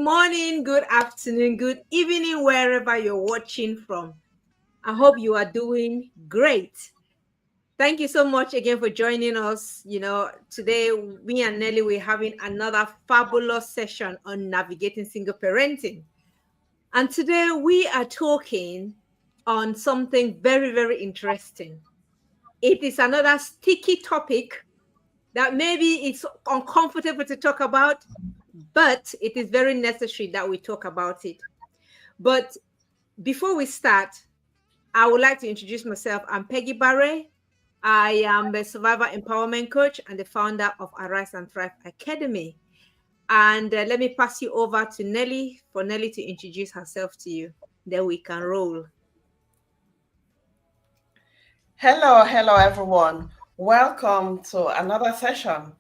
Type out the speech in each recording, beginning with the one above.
morning, good afternoon, good evening, wherever you're watching from. I hope you are doing great. Thank you so much again for joining us. Today, me and Nelly, we're having another fabulous session on navigating single parenting. And today, we are talking on something very, very interesting. It is another sticky topic that maybe it's uncomfortable to talk about, but it is very necessary that we talk about it. But before we start, I would like to introduce myself. I'm Peggy Barre. I am a survivor empowerment coach and the founder of Arise and Thrive Academy. And let me pass you over to Nelly for Nelly to introduce herself to you. Then we can roll. Hello, everyone. Welcome to another session.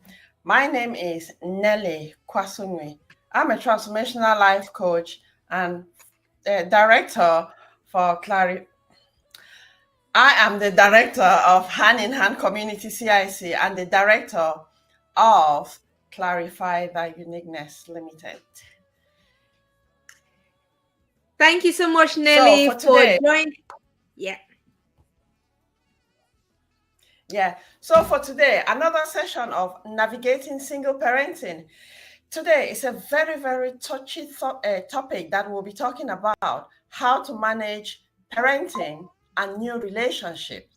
My name is Nelly Kwasunwi. I'm a transformational life coach and director for I am the director of Hand in Hand Community CIC and the director of Clarify Thy Uniqueness Limited. Thank you so much, Nelly, for today, joining. So for today, another session of navigating single parenting. Today is a very, very touchy topic that we'll be talking about how to manage parenting and new relationships.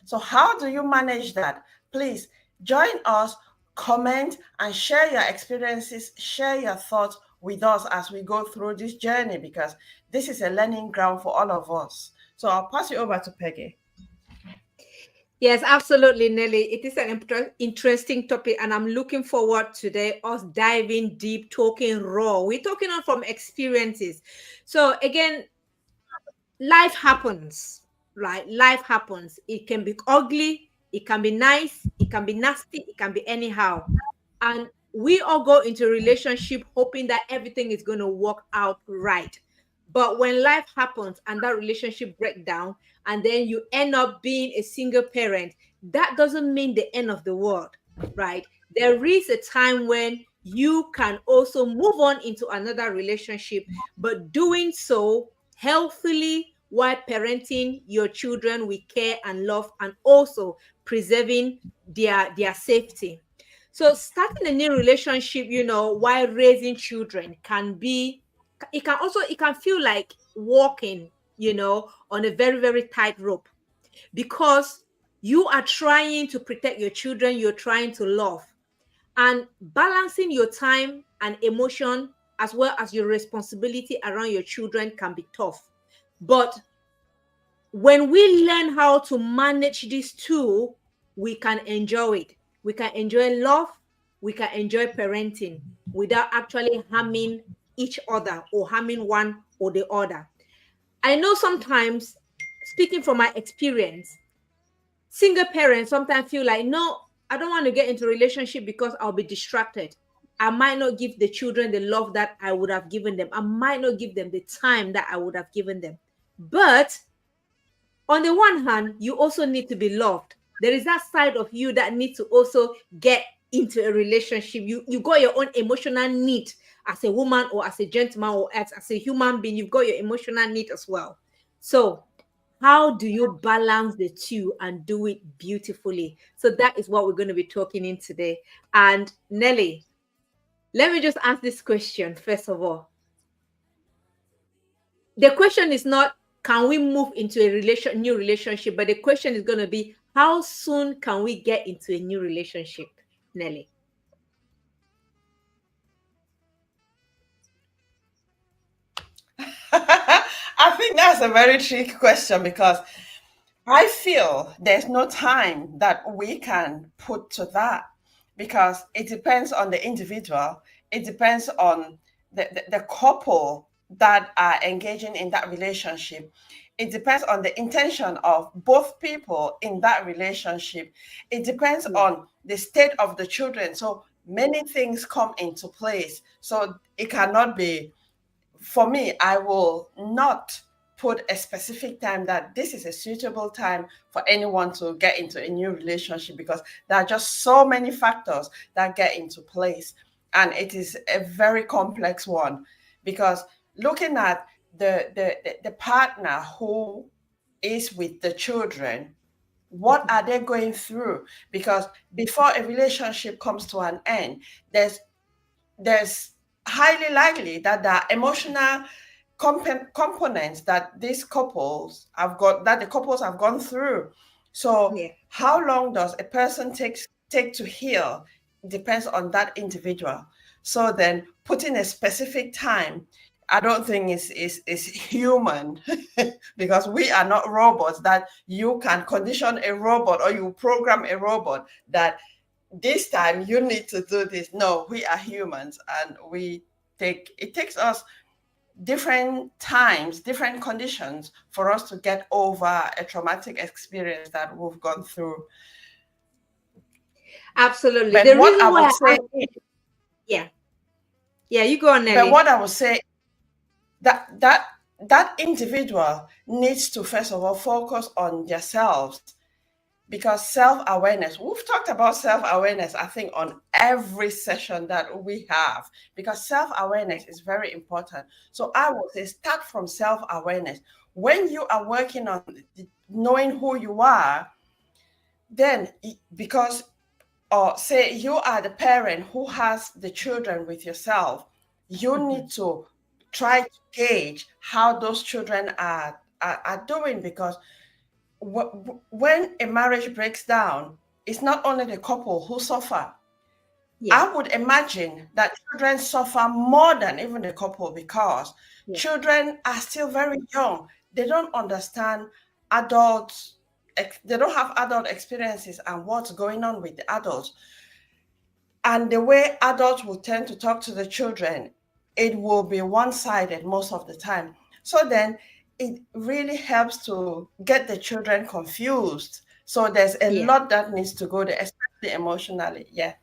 So how do you manage that? Please join us, comment, and share your experiences, share your thoughts with us as we go through this journey, because this is a learning ground for all of us. So I'll pass you over to Peggy. Yes, absolutely, Nelly. It is an interesting topic, and I'm looking forward today us diving deep, talking raw. We're talking on from experiences. So again, life happens, right? Life happens. It can be ugly, it can be nice, it can be nasty, it can be anyhow. And we all go into a relationship hoping that everything is going to work out right. But when life happens and that relationship breaks down, and then you end up being a single parent, that doesn't mean the end of the world, right? There is a time when you can also move on into another relationship, but doing so healthily while parenting your children with care and love, and also preserving their safety. So starting a new relationship, while raising children it can feel like walking, on a very, very tight rope, because you are trying to protect your children, you're trying to love, and balancing your time and emotion as well as your responsibility around your children can be tough. But when we learn how to manage these two, we can enjoy it. We can enjoy love, we can enjoy parenting without actually harming each other or harming one or the other. I know sometimes, speaking from my experience, single parents sometimes feel like, no, I don't want to get into a relationship because I'll be distracted. I might not give the children the love that I would have given them. I might not give them the time that I would have given them. But on the one hand, you also need to be loved. There is that side of you that needs to also get into a relationship. You got your own emotional need as a woman or as a gentleman or as a human being. You've got your emotional need as well. So how do you balance the two and do it beautifully? So that is what we're going to be talking in today. And Nelly, let me just ask this question first of all. The question is not, can we move into a new relationship? But the question is going to be, how soon can we get into a new relationship, Nelly? I think that's a very tricky question, because I feel there's no time that we can put to that, because it depends on the individual. It depends on the couple that are engaging in that relationship. It depends on the intention of both people in that relationship. It depends on the state of the children. So many things come into place. So it cannot be, for me, I will not put a specific time that this is a suitable time for anyone to get into a new relationship, because there are just so many factors that get into place. and it is a very complex one, because looking at the partner who is with the children, what are they going through? Because before a relationship comes to an end, there's highly likely that there are emotional components that these couples have got, that the couples have gone through. So Yeah. how long does a person take to heal depends on that individual. So then putting a specific time, I don't think is human because we are not robots that you can condition a robot or you program a robot that this time you need to do this. No, we are humans, and it takes us different times, different conditions for us to get over a traumatic experience that we've gone through. Absolutely. But The what reason I why would say yeah. Yeah, you go on, but Nelly. what I would say that individual needs to first of all focus on themselves, because self-awareness, we've talked about self-awareness, I think, on every session that we have, because self-awareness is very important. So I would say start from self-awareness. When you are working on knowing who you are, then because, or say you are the parent who has the children with yourself, you need to try to gauge how those children are doing, because when a marriage breaks down, it's not only the couple who suffer. Yeah. I would imagine that children suffer more than even the couple, because Yeah. children are still very young. They don't understand adults, they don't have adult experiences and what's going on with the adults. And the way adults will tend to talk to the children, it will be one-sided most of the time. So then it really helps to get the children confused. So there's a Yeah. lot that needs to go there, especially emotionally. Yeah.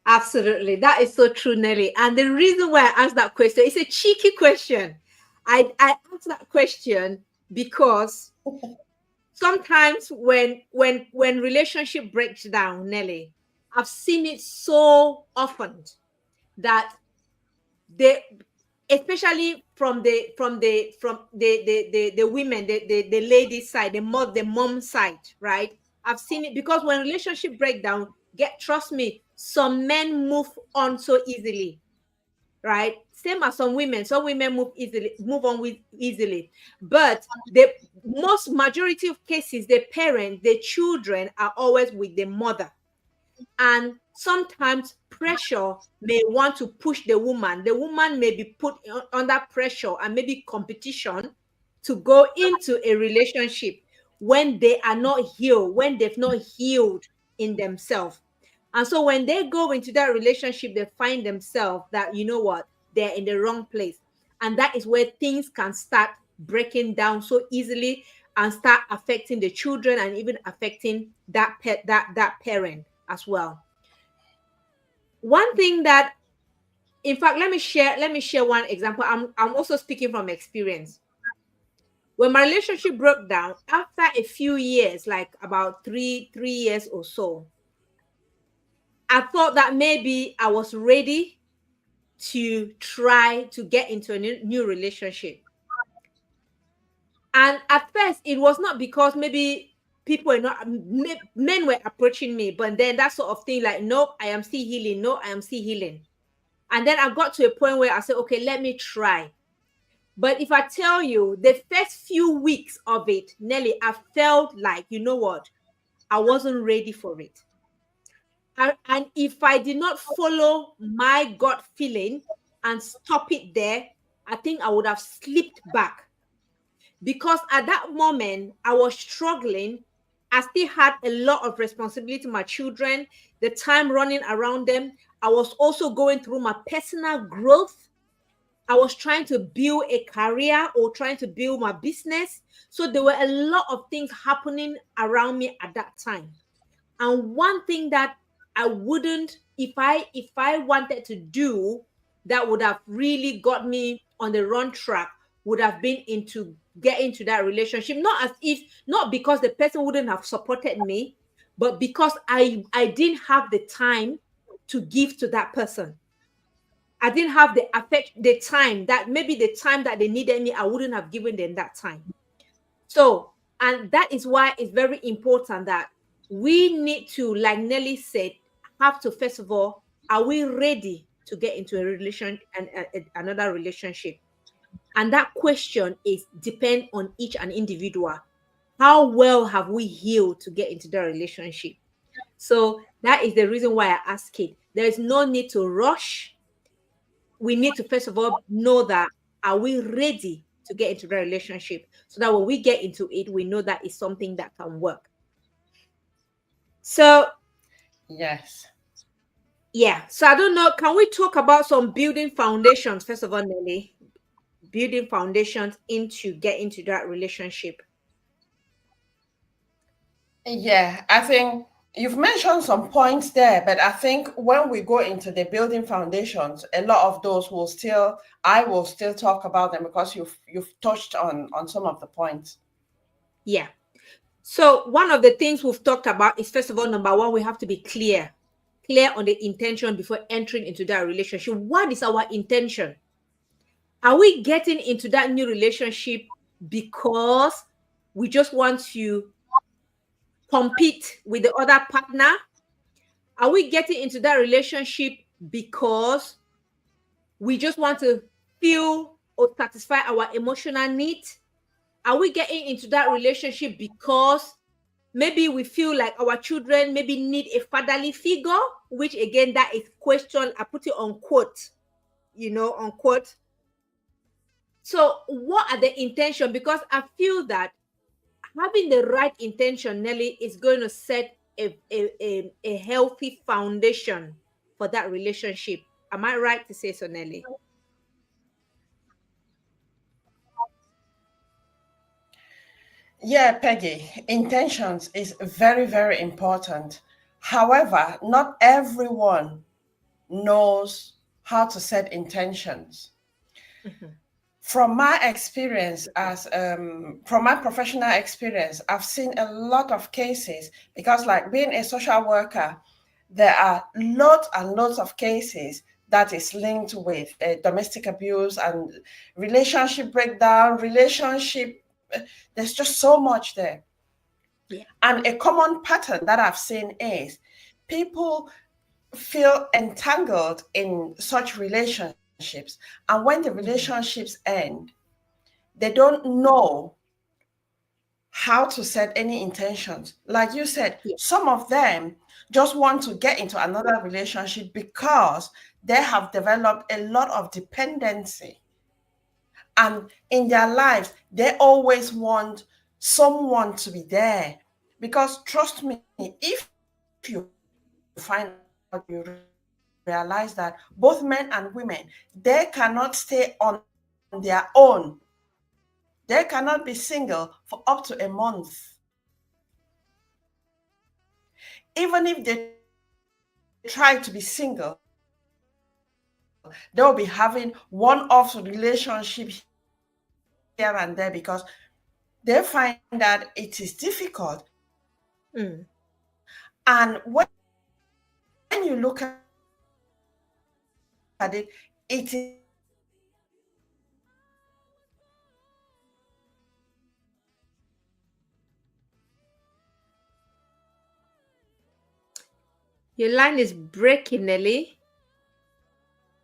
Absolutely. That is so true, Nelly. And the reason why I asked that question, it's a cheeky question. I asked that question because sometimes when relationship breaks down, Nelly, I've seen it so often that they, especially from the women, the ladies side, the mom side, right? I've seen it because when relationship break down, trust me, some men move on so easily, right? Same as some women move on with easily. But the most majority of cases, the children are always with the mother. And sometimes pressure may want to push the woman. The woman may be put under pressure and maybe competition to go into a relationship when they are not healed, when they've not healed in themselves. And so when they go into that relationship, they find themselves that, you know what, they're in the wrong place. And that is where things can start breaking down so easily and start affecting the children and even affecting that parent as well. One thing that, in fact, let me share one example. I'm also speaking from experience. When my relationship broke down after a few years, like about three years or so, I thought that maybe I was ready to try to get into a new relationship. And at first, it was not because maybe people were not, men were approaching me, but then that sort of thing, like, nope, I am still healing. No, I am still healing. And then I got to a point where I said, okay, let me try. But if I tell you, the first few weeks of it, Nelly, I felt like, you know what, I wasn't ready for it. And if I did not follow my gut feeling and stop it there, I think I would have slipped back. Because at that moment, I was struggling. I still had a lot of responsibility to my children, the time running around them. I was also going through my personal growth. I was trying to build a career or trying to build my business. So there were a lot of things happening around me at that time. And one thing that I wouldn't, if I wanted to do, that would have really got me on the wrong track, would have been into get into that relationship. Not because the person wouldn't have supported me, but because I didn't have the time to give to that person. I didn't have the affect, the time that maybe the time that they needed me, I wouldn't have given them that time. So, and that is why it's very important that we need to, like Nelly said, have to first of all, are we ready to get into a relation and another relationship? And that question is depend on each and individual. How well have we healed to get into the relationship? So that is the reason why I ask it. There is no need to rush. We need to first of all know that are we ready to get into the relationship, so that when we get into it, we know that it's something that can work. So Yes. yeah, so I don't know, can we talk about some building foundations first of all, Nelly? Building foundations into get into that relationship. Yeah, I think you've mentioned some points there, but I think when we go into the building foundations, a lot of those will still, I will still talk about them because you've touched on some of the points. Yeah. So one of the things we've talked about is first of all, number one, we have to be clear on the intention before entering into that relationship. What is our intention? Are we getting into that new relationship because we just want to compete with the other partner? Are we getting into that relationship because we just want to feel or satisfy our emotional needs? Are we getting into that relationship because maybe we feel like our children maybe need a fatherly figure? Which again, that is question, I put it on quote, on quote. So what are the intention? Because I feel that having the right intention, Nelly, is going to set a healthy foundation for that relationship. Am I right to say so, Nelly? Yeah, Peggy, intentions is very, very important. However, not everyone knows how to set intentions. Mhm. From my experience from my professional experience, I've seen a lot of cases because, like being a social worker, there are lots and lots of cases that is linked with domestic abuse and relationship breakdown, relationship. There's just so much there. Yeah. And a common pattern that I've seen is people feel entangled in such relationships. And when the Mhm. relationships end, they don't know how to set any intentions. Like you said, Yeah. some of them just want to get into another relationship because they have developed a lot of dependency. And in their lives, they always want someone to be there. Because trust me, if you find out, you realize that both men and women, they cannot stay on their own. They cannot be single for up to a month. Even if they try to be single, they'll be having one-off relationship here and there because they find that it is difficult to stay consistent. And Mm. when you look at it is very, very important that Your line is breaking, Nelly.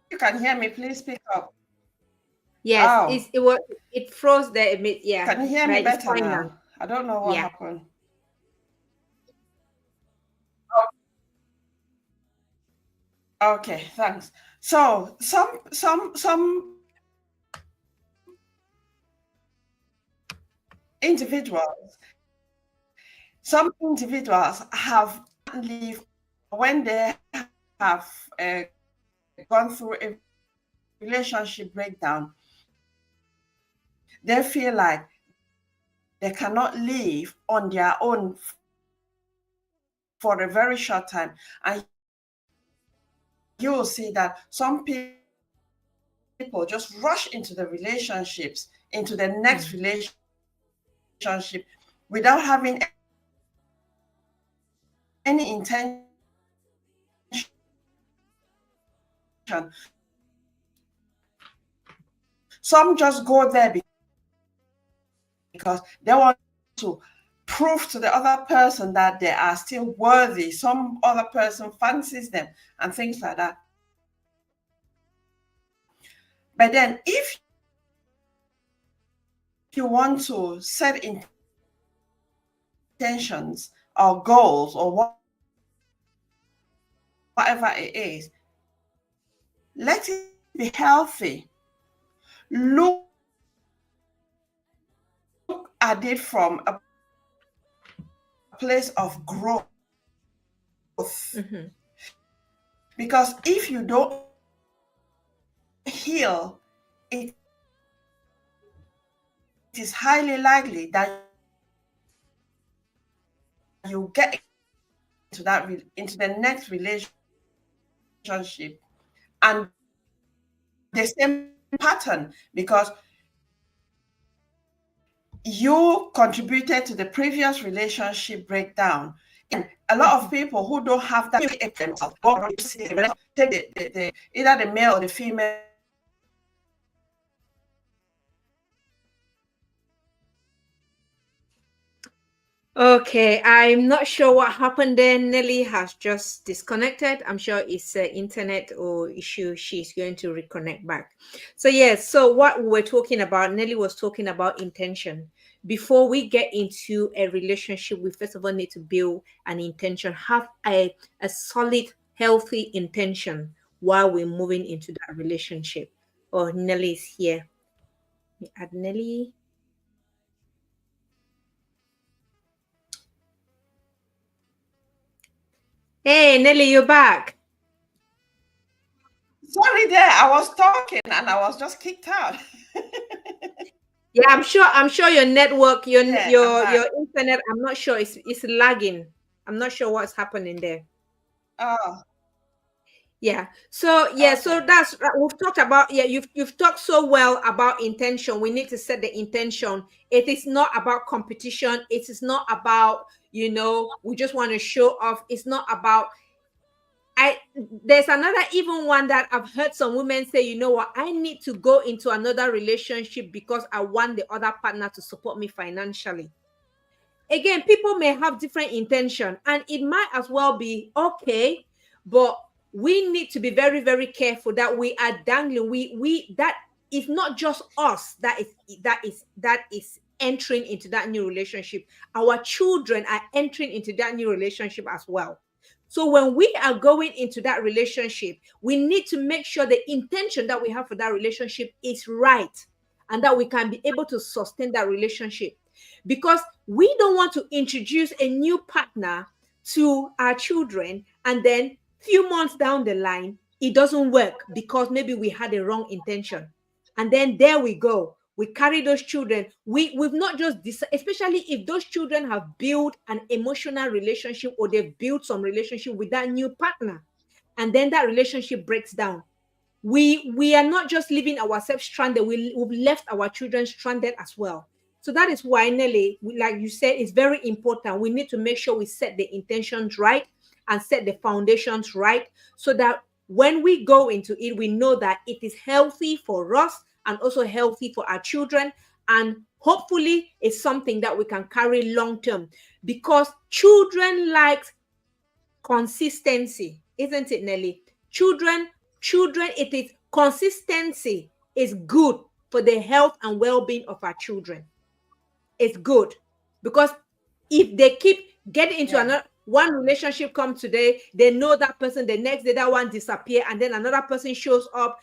if you can hear me, please speak up. Yes, Oh, it froze there a bit. Yeah, can you hear me but it's better fine now. now? I don't know what Yeah. happened. Okay, thanks. So individuals, some individuals have lived when they have gone through a relationship breakdown. They feel like they cannot live on their own for a very short time, and you will see that some people just rush into the relationships, into the next relationship Mm. without having any intention of staying in that relationship. Some just go there because they want to prove to the other person that they are still worthy. Some other person fancies them and things like that. But then if you want to set intentions or goals or whatever it is, let it be healthy. Look at it from a place of growth. Mm-hmm. Because if you don't heal, it is highly likely that you get into the next relationship and the same pattern, because you contributed to the previous relationship breakdown. And a lot of people who don't have that take the either the male or the female Okay, I'm not sure what happened there. Nelly has just disconnected. I'm sure it's internet or issue. She's going to reconnect back. So yes, so what we were talking about, Nelly was talking about intention. Before we get into a relationship, we first of all need to build an intention, have a solid, healthy intention while we're moving into that relationship. Oh, Nelly is here. Let me add Nelly. Hey, Nelly, you're back. Sorry there, I was talking and I was just kicked out. Yeah, I'm sure your network, your Yeah, I'm your back. your internet, I'm not sure it's lagging. I'm not sure what's happening there. Oh, Yeah. So yeah, so okay. that's we've talked about, yeah, you've talked so well about intention. We need to set the intention. It is not about competition. It is not about, we just want to show off. It's not about I there's another even one that I've heard some women say, you know what, I need to go into another relationship because I want the other partner to support me financially. Again, people may have different intention and it might as well be okay, but we need to be very, very careful that we are dangling. We that is not just us that is entering into that new relationship. Our children are entering into that new relationship as well. So when we are going into that relationship, we need to make sure the intention that we have for that relationship is right and that we can be able to sustain that relationship, because we don't want to introduce a new partner to our children and then few months down the line it doesn't work because maybe we had a wrong intention, and then there we go, we carry those children. We've not just especially if those children have built an emotional relationship or they've built some relationship with that new partner, and then that relationship breaks down. We are not just leaving ourselves stranded, we've left our children stranded as well. So that is why, Nelly, like you said, it's very important. We need to make sure we set the intentions right and set the foundations right, so that when we go into it, we know that it is healthy for us and also healthy for our children, and hopefully it's something that we can carry long term, because children like consistency, isn't it, Nelly? Children, it is consistency is good for the health and well-being of our children. It's good because if they keep getting into Yeah. another one relationship, come today, they know that person, the next day that one disappear, and then another person shows up.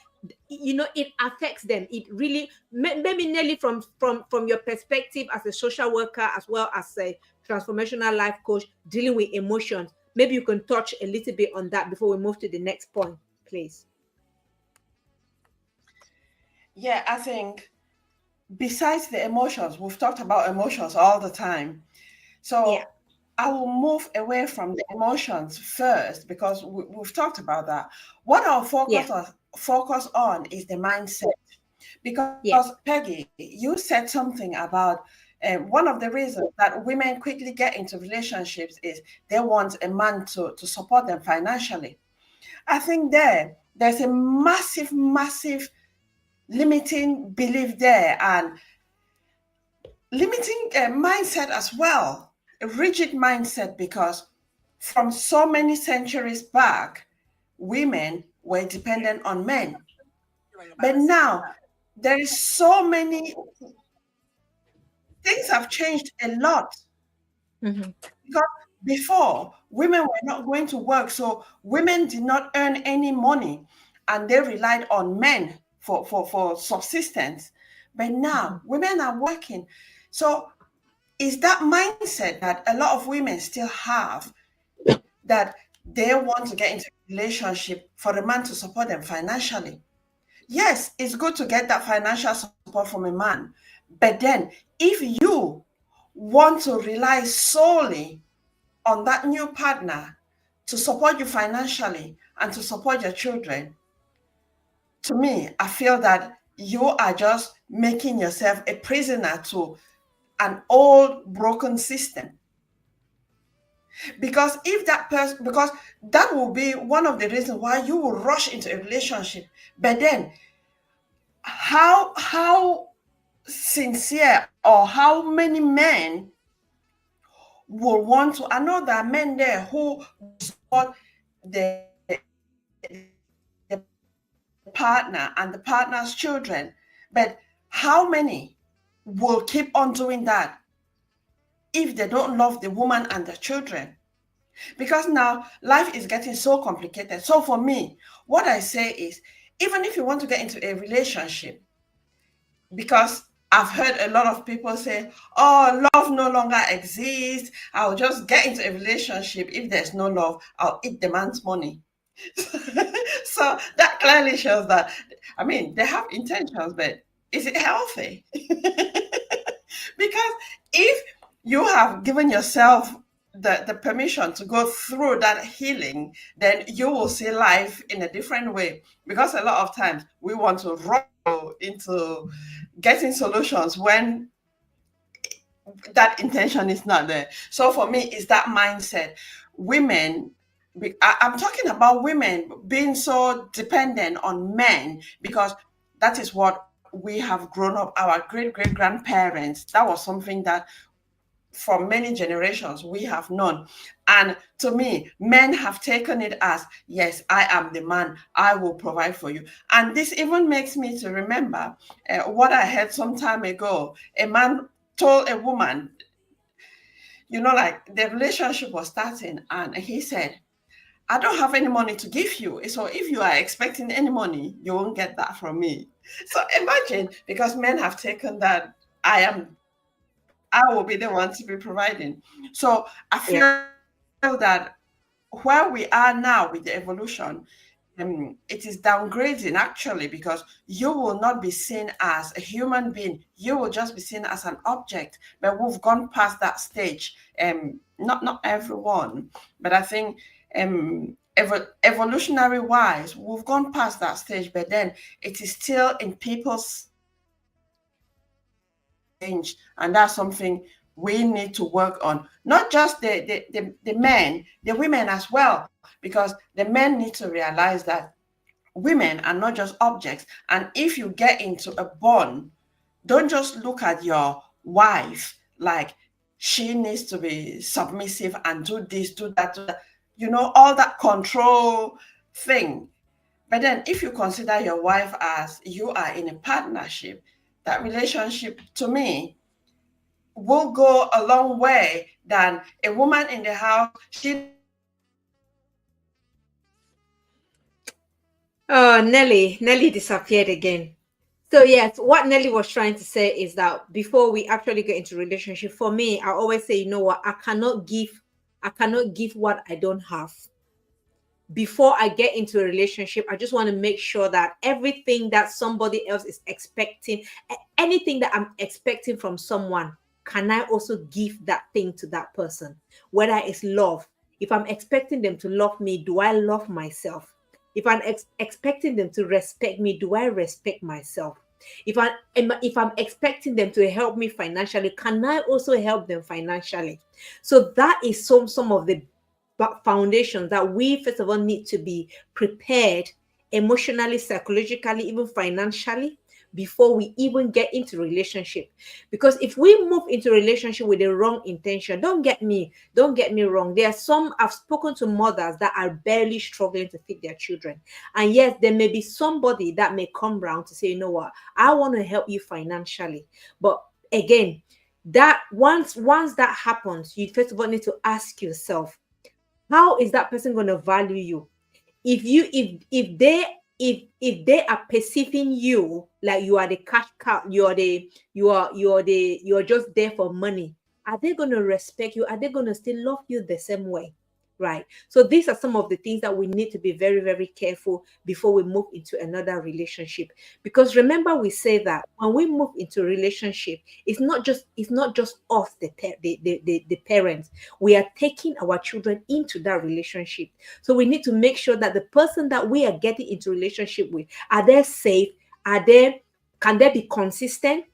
It affects them. It really, maybe Nelly, from your perspective as a social worker as well as a transformational life coach dealing with emotions, maybe you can touch a little bit on that before we move to the next point, please. Yeah, I think besides the emotions, we've talked about emotions all the time. Yeah, So I will move away from the emotions first because we've talked about that. What I'll yeah, focus on is the mindset. Because yeah. Peggy, you said something about one of the reasons that women quickly get into relationships is they want a man to support them financially. I think there's a massive limiting belief there, and limiting mindset as well, a rigid mindset, because from so many centuries back, women were dependent on men. But now there is so many things have changed a lot, Mm-hmm. because before women were not going to work, so women did not earn any money and they relied on men for subsistence. But Mm-hmm. now women are working. So is that mindset that a lot of women still have, that they want to get into a relationship for a man to support them financially? Yes, it's good to get that financial support from a man. But then, if you want to rely solely on that new partner to support you financially and to support your children, to me, I feel that you are just making yourself a prisoner to an old broken system. Because if that person, because that will be one of the reasons why you will rush into a relationship. But then, how sincere, or how many men will want to? I know there are men there who will support the partner and the partner's children, but how many will keep on doing that if they don't love the woman and the children? Because now life is getting so complicated. So for me, what I say is, even if you want to get into a relationship, because I've heard a lot of people say, oh, love no longer exists. I'll just get into a relationship. If there's no love, I'll eat the man's money. So that clearly shows that, I mean, they have intentions, but is it healthy? Because if you have given yourself the permission to go through that healing, then you will see life in a different way. Because a lot of times we want to roll into getting solutions when that intention is not there. So for me, it's that mindset. Women, I'm talking about women being so dependent on men, because that is what we have grown up. Our great grandparents, that was something that for many generations we have known. And to me, men have taken it as, yes, I am the man, I will provide for you. And this even makes me to remember what I heard some time ago. A man told a woman, like the relationship was starting, and he said, I don't have any money to give you. So if you are expecting any money, you won't get that from me. So imagine, because men have taken that, I will be the one to be providing. So I feel Yeah. that where we are now with the evolution, it is downgrading actually, because you will not be seen as a human being. You will just be seen as an object. But we've gone past that stage. Not everyone, but I think evolutionary wise, we've gone past that stage. But then it is still in people's change, and that's something we need to work on. Not just the men, the women as well, because the men need to realize that women are not just objects. And if you get into a bond, don't just look at your wife like she needs to be submissive and do this, do that, all that control thing. But then if you consider your wife as you are in a partnership, that relationship to me will go a long way than a woman in the house. She Oh, Nelly disappeared again. So yes, what Nelly was trying to say is that before we actually get into relationship, for me, I always say, you know what, I cannot give what I don't have. Before I get into a relationship, I just want to make sure that everything that somebody else is expecting, anything that I'm expecting from someone, can I also give that thing to that person? Whether it's love. If I'm expecting them to love me, do I love myself? If I'm expecting them to respect me, do I respect myself? If I'm expecting them to help me financially, can I also help them financially? So that is some of the foundations that we first of all need to be prepared emotionally, psychologically, even financially before we even get into relationship. Because if we move into relationship with the wrong intention, don't get me wrong, there are some, I've spoken to mothers that are barely struggling to feed their children, and yes, there may be somebody that may come round to say, you know what, I want to help you financially. But again, that once that happens, you first of all need to ask yourself, how is that person going to value you? If they are perceiving you like you are the cash cow, you're just there for money, are they going to respect you? Are they going to still love you the same way? Right. So these are some of the things that we need to be very, very careful before we move into another relationship. Because remember, we say that when we move into a relationship, it's not just us, the parents. We are taking our children into that relationship. So we need to make sure that the person that we are getting into relationship with, are they safe? Can they be consistent?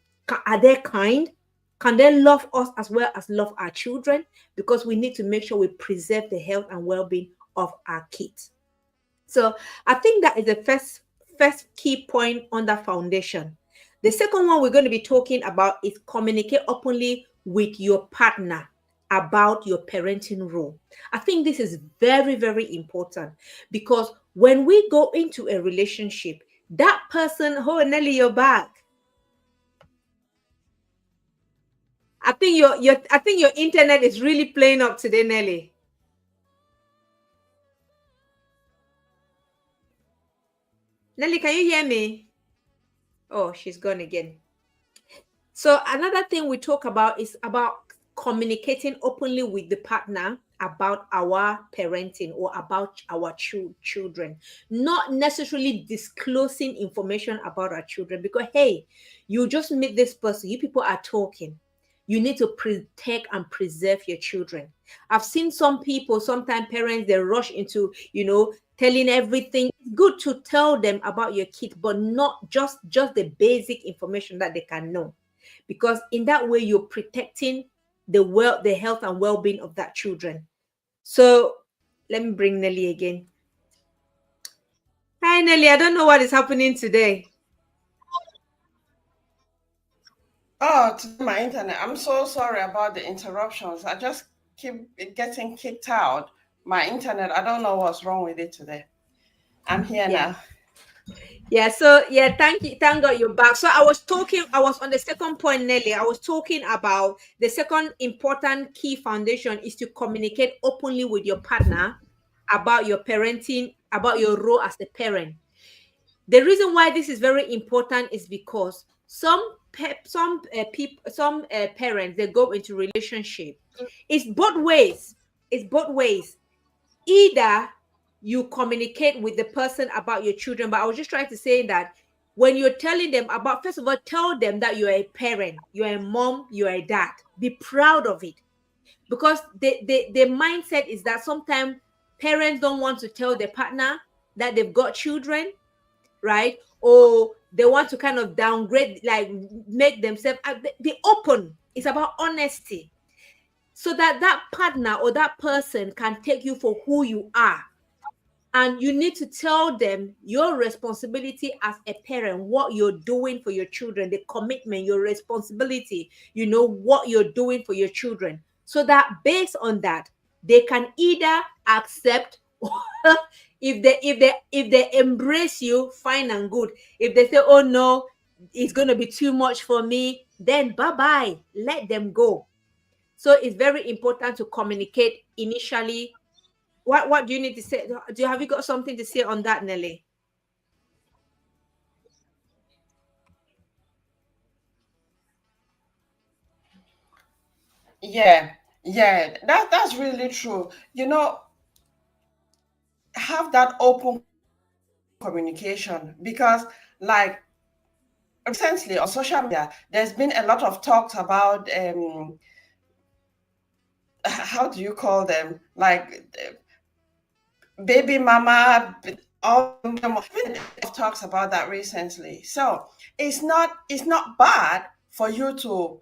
Are they kind? Can they love us as well as love our children? Because we need to make sure we preserve the health and well-being of our kids. So I think that is the first key point on that foundation. The second one we're going to be talking about is communicate openly with your partner about your parenting role. I think this is very, very important because when we go into a relationship, that person, oh Nelly, you're back. I think your internet is really playing up today, Nelly. Nelly, can you hear me? Oh, she's gone again. So another thing we talk about is about communicating openly with the partner about our parenting or about our children, not necessarily disclosing information about our children. Because hey, you just meet this person, you people are talking. You need to protect and preserve your children. I've seen some people, sometimes parents, they rush into, telling everything. It's good to tell them about your kids, but not just the basic information that they can know, because in that way you're protecting the health and well-being of that children. So let me bring Nelly again. Hi Nelly, I don't know what is happening today. Oh, to my internet. I'm so sorry about the interruptions. I just keep getting kicked out. My internet, I don't know what's wrong with it today. I'm here Yeah. now. So yeah, thank you, thank God you're back. So I was on the second point, Nelly. I was talking about the second important key foundation is to communicate openly with your partner about your parenting, about your role as a parent. The reason why this is very important is because some parents, they go into relationship. It's both ways. It's both ways. Either you communicate with the person about your children, but I was just trying to say that when you're telling them about, first of all, tell them that you're a parent, you're a mom, you're a dad. Be proud of it, because the mindset is that sometimes parents don't want to tell their partner that they've got children, right? Or they want to kind of downgrade, like make themselves be open. It's about honesty, so that that partner or that person can take you for who you are. And you need to tell them your responsibility as a parent, what you're doing for your children, the commitment, your responsibility, what you're doing for your children. So that based on that, they can either accept or if they embrace you, fine and good. If they say, oh no, it's gonna be too much for me, then bye-bye. Let them go. So it's very important to communicate initially. What do you need to say? Have you got something to say on that, Nelly? Yeah, yeah, that's really true. Have that open communication because, like, recently on social media, there's been a lot of talks about how do you call them? Like baby mama, all talks about that recently. So it's not bad for you to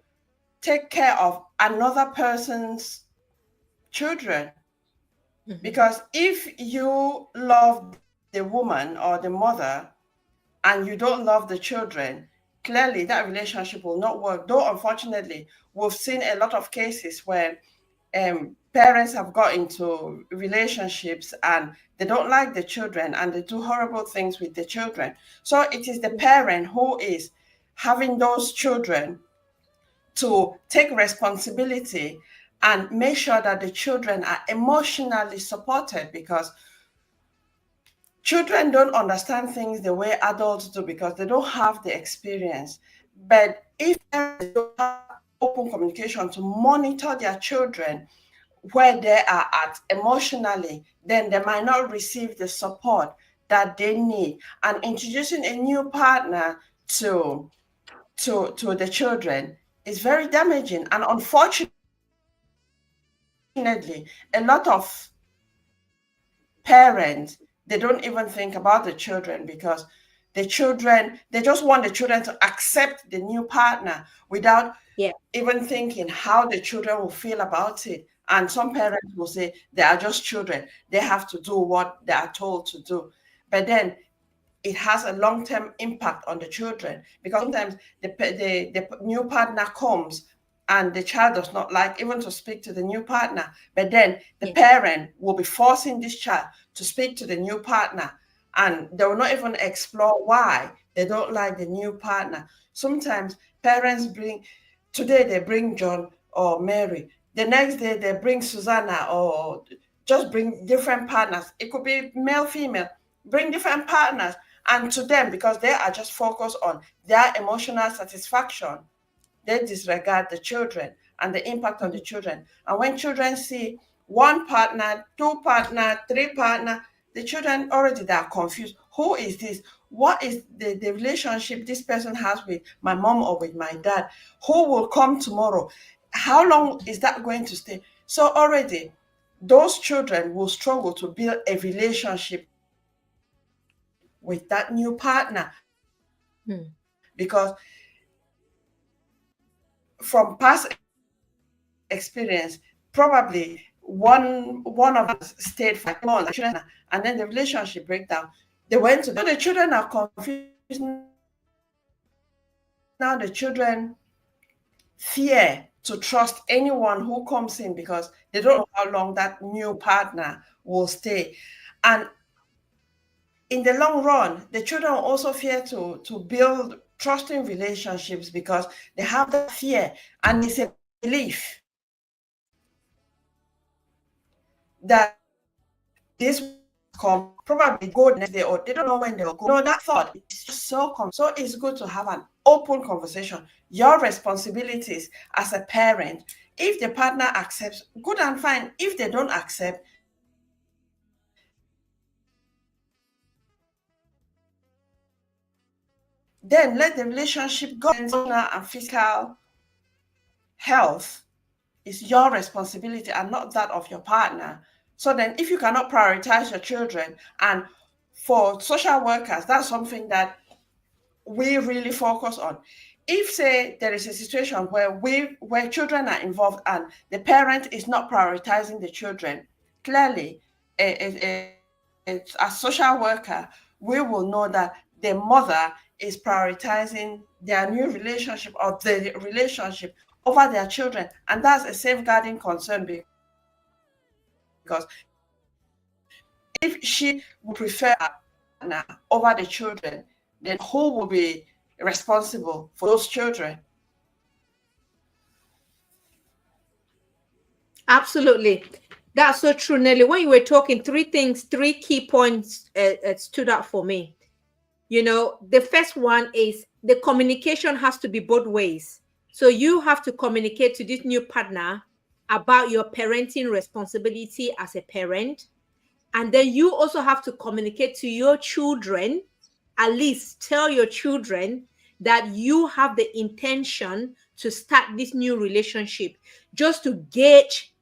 take care of another person's children, Mhm. because if you love the woman or the mother and you don't love the children, clearly that relationship will not work. Though, unfortunately, we've seen a lot of cases where parents have got into relationships and they don't like the children and they do horrible things with the children. So it is the parent who is having those children to take responsibility and make sure that the children are emotionally supported, because children don't understand things the way adults do because they don't have the experience. But if parents don't have open communication to monitor their children where they are at emotionally, then they might not receive the support that they need. And introducing a new partner to the children is very damaging. And unfortunately, a lot of parents, they don't even think about the children, because they just want the children to accept the new partner without even thinking how the children will feel about it. And some parents will say they are just children, they have to do what they are told to do. But then it has a long-term impact on the children, because sometimes the new partner comes and the child does not like even to speak to the new partner, but then the parent will be forcing this child to speak to the new partner, and they will not even explore why they don't like the new partner. Sometimes parents they bring John or Mary, the next day they bring Susanna, or just bring different partners. It could be male, female, bring different partners. And to them, because they are just focused on their emotional satisfaction, they disregard the children and the impact on the children. And when children see one partner, two partner, three partner, the children already, they are confused. Who is this? What is the relationship this person has with my mom or with my dad? Who will come tomorrow? How long is that going to stay? So already, those children will struggle to build a relationship with that new partner, because from past experience, probably one of us stayed for months, and then the relationship breakdown. They went to the children are confused now. The children fear to trust anyone who comes in, because they don't know how long that new partner will stay. And in the long run, the children also fear to build trusting relationships, because they have that fear, and it's a belief that this will come, probably go the next day, or they don't know when they'll go. No, that thought is just so common. So it's good to have an open conversation. Your responsibilities as a parent. If the partner accepts, good and fine. If they don't accept, then let the relationship go. Emotional and physical health is your responsibility and not that of your partner. So then, if you cannot prioritize your children, and for social workers, that's something that we really focus on. If, say, there is a situation where children are involved and the parent is not prioritizing the children, clearly, as a social worker, we will know that the mother is prioritizing their new relationship or the relationship over their children, and that's a safeguarding concern, because if she would prefer partner over the children, then who will be responsible for those children? Absolutely. That's so true, Nelly. When you were talking, three key points stood out for me. The first one is the communication has to be both ways. So you have to communicate to this new partner about your parenting responsibility as a parent. And then you also have to communicate to your children, at least tell your children that you have the intention to start this new relationship, just to gauge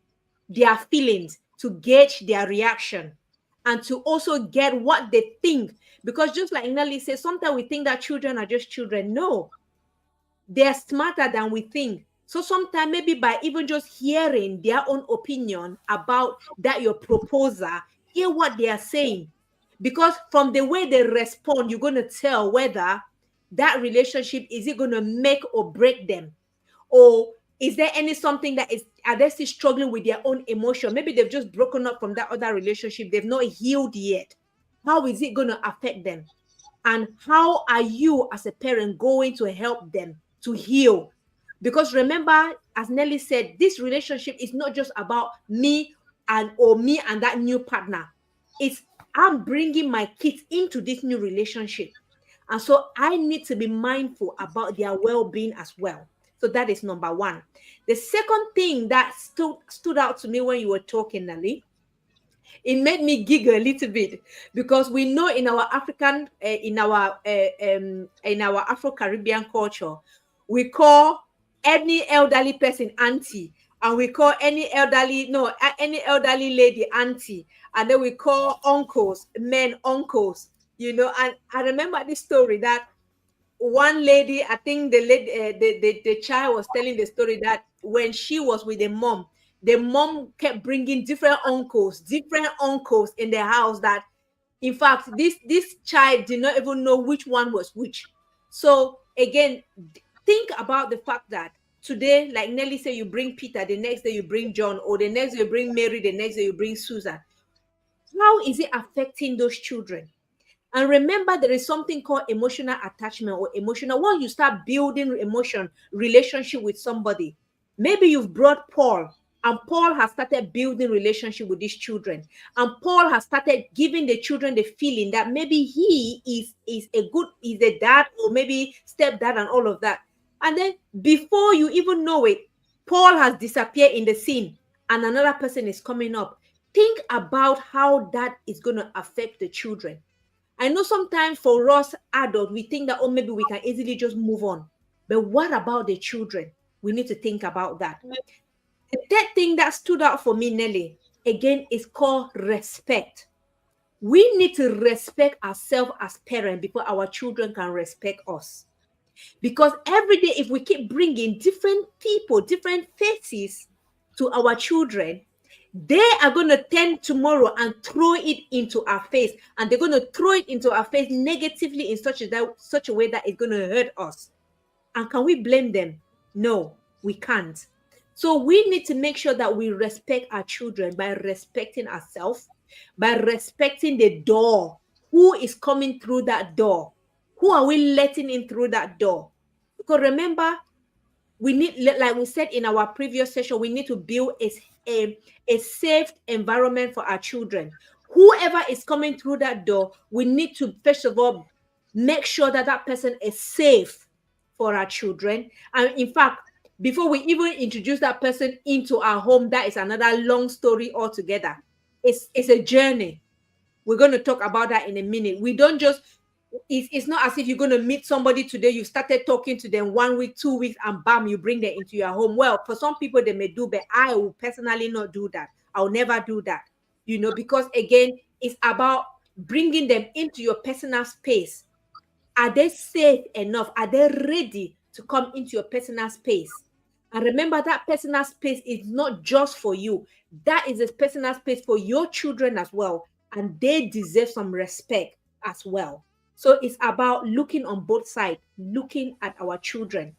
their feelings, to gauge their reaction, and to also get what they think. Because just like Nelly says, sometimes we think that children are just children. No, they're smarter than we think. So sometimes maybe by even just hearing their own opinion about that your proposer, hear what they are saying. Because from the way they respond, you're going to tell whether that relationship, is it going to make or break them? Or is there any something that is, are they still struggling with their own emotion? Maybe they've just broken up from that other relationship, they've not healed yet. How is it going to affect them? And how are you as a parent going to help them to heal? Because remember, as Nelly said, this relationship is not just about me and that new partner. It's, I'm bringing my kids into this new relationship, and so I need to be mindful about their well-being as well. So that is number one. The second thing that stood out to me when you were talking, Nelly, it made me giggle a little bit, because we know in our African, in our Afro-Caribbean culture, we call any elderly person auntie, and we call any elderly, no, any elderly lady auntie, and then we call uncles, men uncles, And I remember this story that one lady, I think the lady, the child was telling the story that when she was with the mom kept bringing different uncles in the house. That, in fact, this child did not even know which one was which. So again, think about the fact that today, like Nelly said, you bring Peter, the next day you bring John, or the next day you bring Mary, the next day you bring Susan. How is it affecting those children? And remember, there is something called emotional attachment or emotional. Once you start building emotion relationship with somebody, maybe you've brought Paul, and Paul has started building relationship with these children, and Paul has started giving the children the feeling that maybe he is a dad, or maybe stepdad, and all of that. And then before you even know it, Paul has disappeared in the scene, and another person is coming up. Think about how that is going to affect the children. I know sometimes for us adults, we think that, oh, maybe we can easily just move on. But what about the children? We need to think about that. The third thing that stood out for me, Nelly, again, is called respect. We need to respect ourselves as parents before our children can respect us. Because every day, if we keep bringing different people, different faces to our children, they are going to tend tomorrow and throw it into our face, and they're going to throw it into our face negatively in such a way that it's going to hurt us. And can we blame them? No, we can't. So we need to make sure that we respect our children by respecting ourselves, by respecting the door. Who is coming through that door? Who are we letting in through that door? Because remember, we need, like we said in our previous session, we need to build a safe environment for our children. Whoever is coming through that door, we need to first of all make sure that that person is safe for our children. And in fact, before we even introduce that person into our home, that is another long story altogether. It's a journey. We're going to talk about that in a minute. We don't just, it's not as if you're going to meet somebody today, you started talking to them 1 week, 2 weeks, and bam, you bring them into your home. Well, for some people, they may do, but I will personally not do that. I'll never do that, because again, it's about bringing them into your personal space. Are they safe enough? Are they ready to come into your personal space? And remember, that personal space is not just for you. That is a personal space for your children as well. And they deserve some respect as well. So it's about looking on both sides, looking at our children.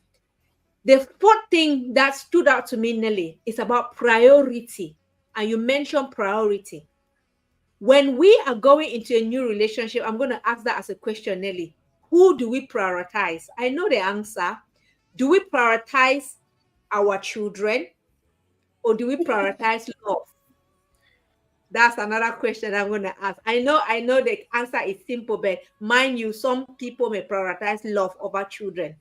The fourth thing that stood out to me, Nelly, is about priority. And you mentioned priority. When we are going into a new relationship, I'm going to ask that as a question, Nelly. Who do we prioritize? I know the answer. Do we prioritize our children, or do we prioritize love? That's another question I'm going to ask. I know the answer is simple, but mind you, some people may prioritize love over children.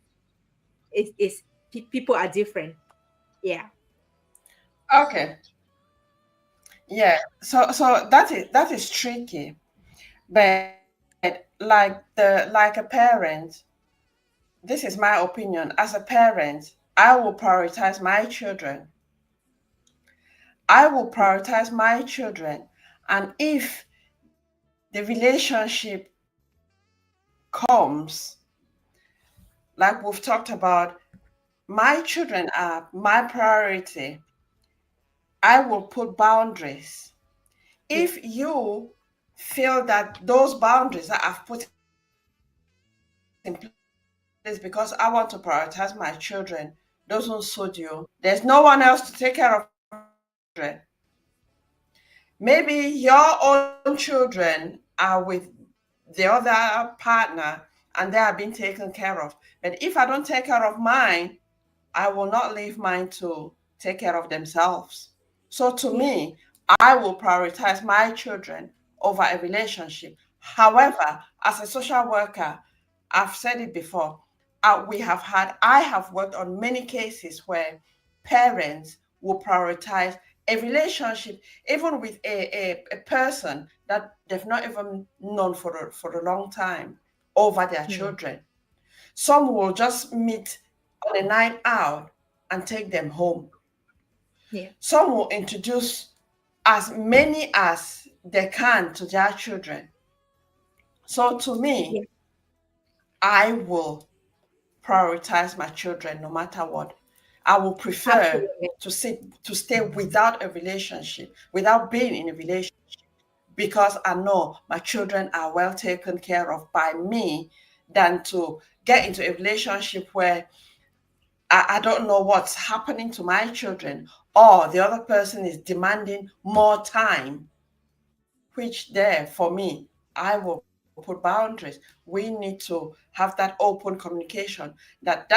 People are different. Yeah. Okay. Yeah. So that is tricky. But like a parent, this is my opinion. As a parent, I will prioritize my children. I will prioritize my children. And if the relationship comes, like we've talked about, my children are my priority, I will put boundaries. If you feel that those boundaries that I've put in place because I want to prioritize my children doesn't suit you, there's no one else to take care of my children. Maybe your own children are with the other partner and they are being taken care of. But if I don't take care of mine, I will not leave mine to take care of themselves. So to Yeah. me, I will prioritize my children over a relationship. However, as a social worker, I've said it before, I have worked on many cases where parents will prioritize a relationship, even with a person that they've not even known for a long time, over their Mm. children. Some will just meet on a night out and take them home. Yeah. Some will introduce as many as they can to their children. So to me, Yeah. I will prioritize my children no matter what. I will prefer Absolutely. to stay without a relationship, without being in a relationship, because I know my children are well taken care of by me, than to get into a relationship where I don't know what's happening to my children, or the other person is demanding more time, which there for me, I will put boundaries. We need to have that open communication that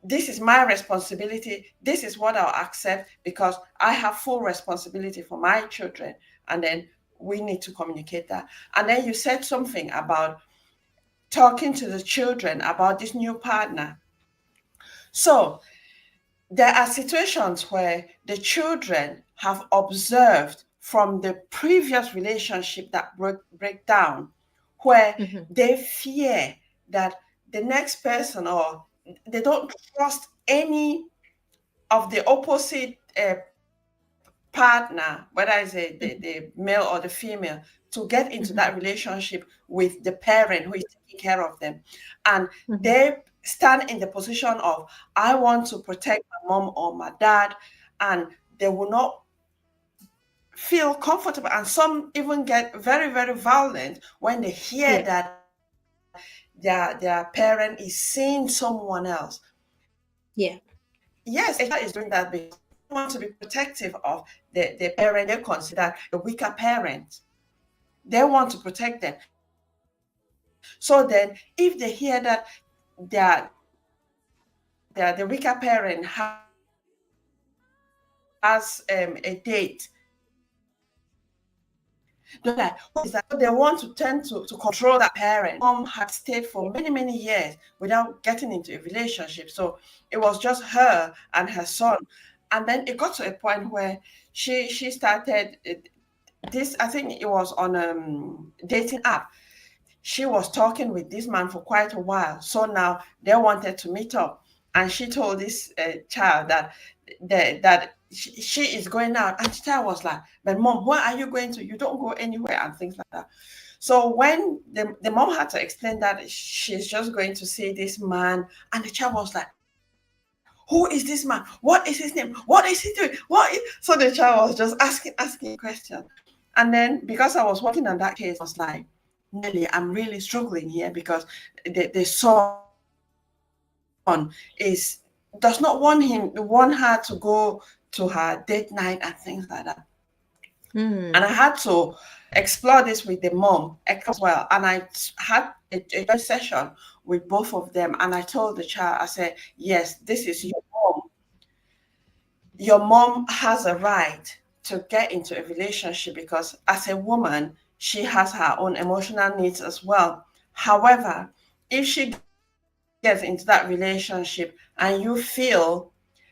this is my responsibility. This is what I'll accept because I have full responsibility for my children. And then we need to communicate that. And then you said something about talking to the children about this new partner. So there are situations where the children have observed from the previous relationship that break down, where Mm-hmm. they fear that the next person, or they don't trust any of the opposite partner, whether it's the Mm-hmm. male or the female, to get into that Mm-hmm. relationship with the parent who is taking care of them. And Mm-hmm. they stand in the position of, I want to protect my mom or my dad, and they will not feel comfortable. And some even get very, very violent when they hear Yeah. that their parent is seeing someone else. Yeah. Yes, a child is doing that because they want to be protective of the parent they consider the weaker parent. They want to protect them. So then, if they hear that the weaker parent has a date with the mom, they're like, who is that? Who is that? So they want to tend to control that parent. Mom had stayed for many, Yeah. many years without getting into a relationship. So it was just her and her son. And then it got to a point where she started this, I think it was on dating app. She was talking with this man for quite a while. So now they wanted to meet up. And she told this child that she is going out. And the child was like, but mom, where are you going to? You don't go anywhere, and things like that. So when the mom had to explain that she's just going to see this man, and the child was like, who is this man? What is his name? What is he doing? So the child was just asking questions. And then because I was working on that case, I was like, Nelly, I'm really struggling here because the son does not want her to go to her date night and things like that. And I had Mm. to explore this with the mom as well. And I had a joint session with both of them. And I told the child, I said, yes, this is your mom. Your mom has a right to get into a relationship because as a woman, she has her own emotional needs as well. However, if she gets into that relationship and you feel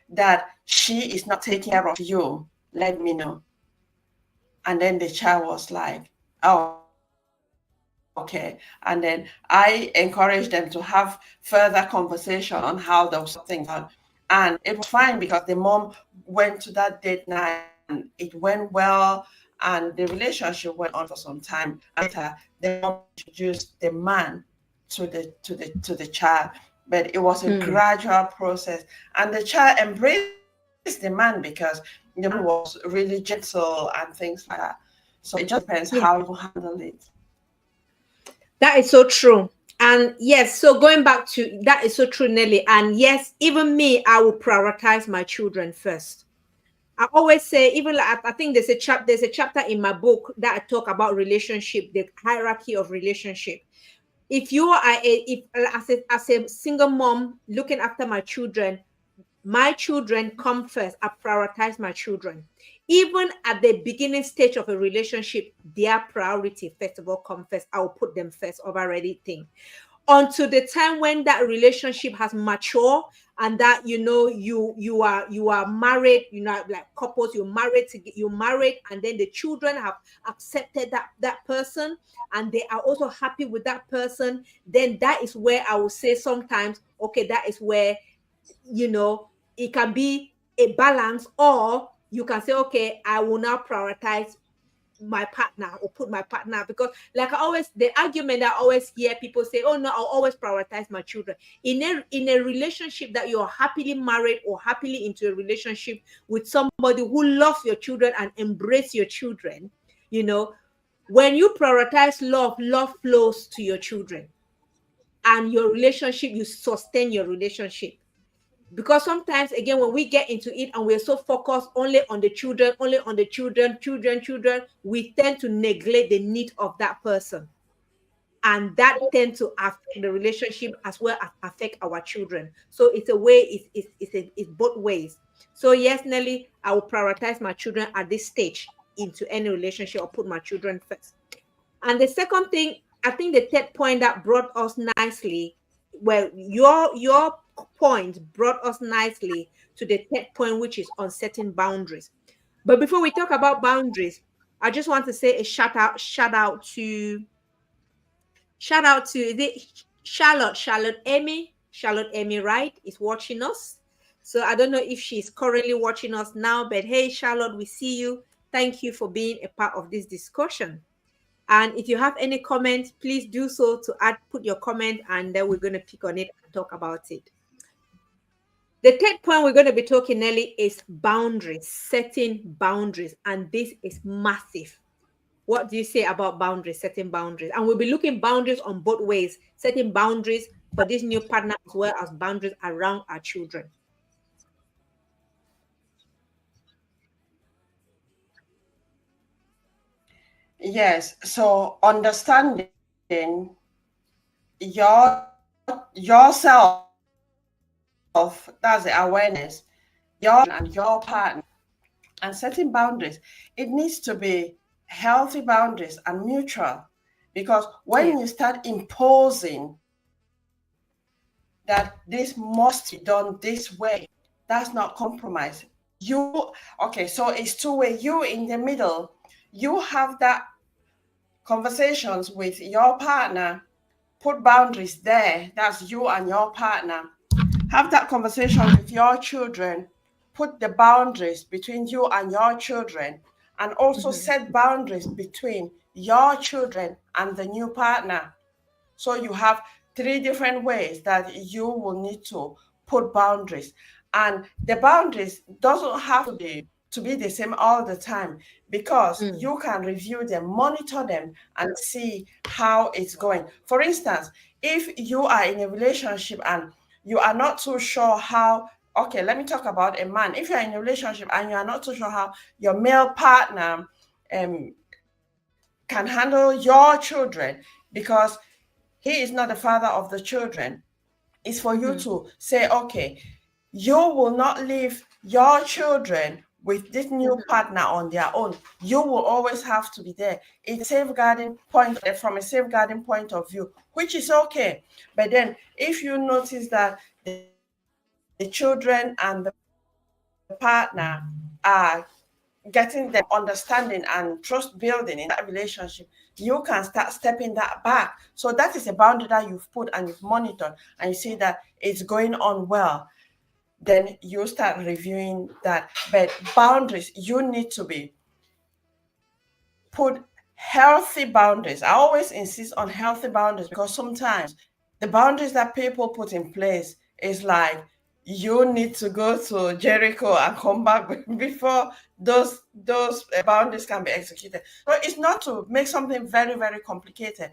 that she is not taking care of you, let me know. And then the child was like, oh, okay. And then I encouraged them to have further conversation on how they'll sort things out. And it was fine because the mom went to that date night and it went well, and the relationship went on for some time. And later, the mom introduced the man to the child. But it was a Mm. gradual process. And the child embraced the man because the man was really gentle and things like that. So it just Yeah, depends how you handle it. that is so true. And yes, so going back to that is so true, Nelly. And yes, even me, I will prioritize my children first. I always say, even like I think there's a chapter in my book that I talk about relationship, the hierarchy of relationship. If you are if as a single mom looking after my children come first. I prioritize my children. Even at the beginning stage of a relationship, their priority first of all come first. I will put them first over anything until the time when that relationship has matured, and that you are married, like couples, you're married, and then the children have accepted that person, and they are also happy with that person. Then that is where I will say sometimes, okay, that is where it can be a balance, or you can say, okay, I will now prioritize my partner, or put my partner, because like I always, the argument I always hear people say, oh no, I'll always prioritize my children. In a relationship that you're happily married or happily into a relationship with somebody who loves your children and embrace your children, you know when you prioritize love flows to your children, and your relationship, you sustain your relationship. Because sometimes again, when we get into it and we're so focused only on the children, children, we tend to neglect the need of that person, and that tend to affect the relationship as well as affect our children. So it's a way, it's both ways. So yes, Nelly, I will prioritize my children at this stage into any relationship, or put my children first. And the second thing, I think the third point that brought us nicely, well, your point brought us nicely to the third point, which is on setting boundaries. But before we talk about boundaries, I just want to say a shout out to is it Charlotte Amy, right, is watching us. So I don't know if she's currently watching us now, but hey, Charlotte, we see you. Thank you for being a part of this discussion. And if you have any comments, please do so to put your comment, and then we're going to pick on it and talk about it. The third point we're going to be talking, Nelly, is boundaries, setting boundaries. And this is massive. What do you say about boundaries, setting boundaries? And we'll be looking boundaries on both ways, setting boundaries for this new partner as well as boundaries around our children. Yes, so understanding your yourself, that's the awareness, your and your partner, and setting boundaries. It needs to be healthy boundaries and mutual, because when you Yeah. start imposing that this must be done this way, that's not compromise. You okay, so it's two-way. You in the middle, you have that conversations with your partner, put boundaries there. That's you and your partner. Have that conversation with your children, put the boundaries between you and your children, and also Mhm. set boundaries between your children and the new partner. So you have three different ways that you will need to put boundaries. And the boundaries doesn't have to be the same all the time, because Mm. you can review them, monitor them, and see how it's going. For instance, if you are in a relationship and you are not too sure how, okay, let me talk about a man. If you're in a relationship and you are not too sure how your male partner can handle your children, because he is not the father of the children, is for you Mhm. to say, okay, you will not leave your children with this new Mhm. partner on their own. You will always have to be there. It's safeguarding point from a safeguarding point of view, which is okay. But then if you notice that the children and the partner are getting them understanding and trust building in that relationship, you can start stepping that back. So that is a boundary that you've put and you've monitored, and you see that it's going on well. Then you start reviewing that. But boundaries, you need to be put healthy boundaries. I always insist on healthy boundaries, because sometimes the boundaries that people put in place is like you need to go to Jericho and come back before those boundaries can be executed. So it's not to make something very, very complicated.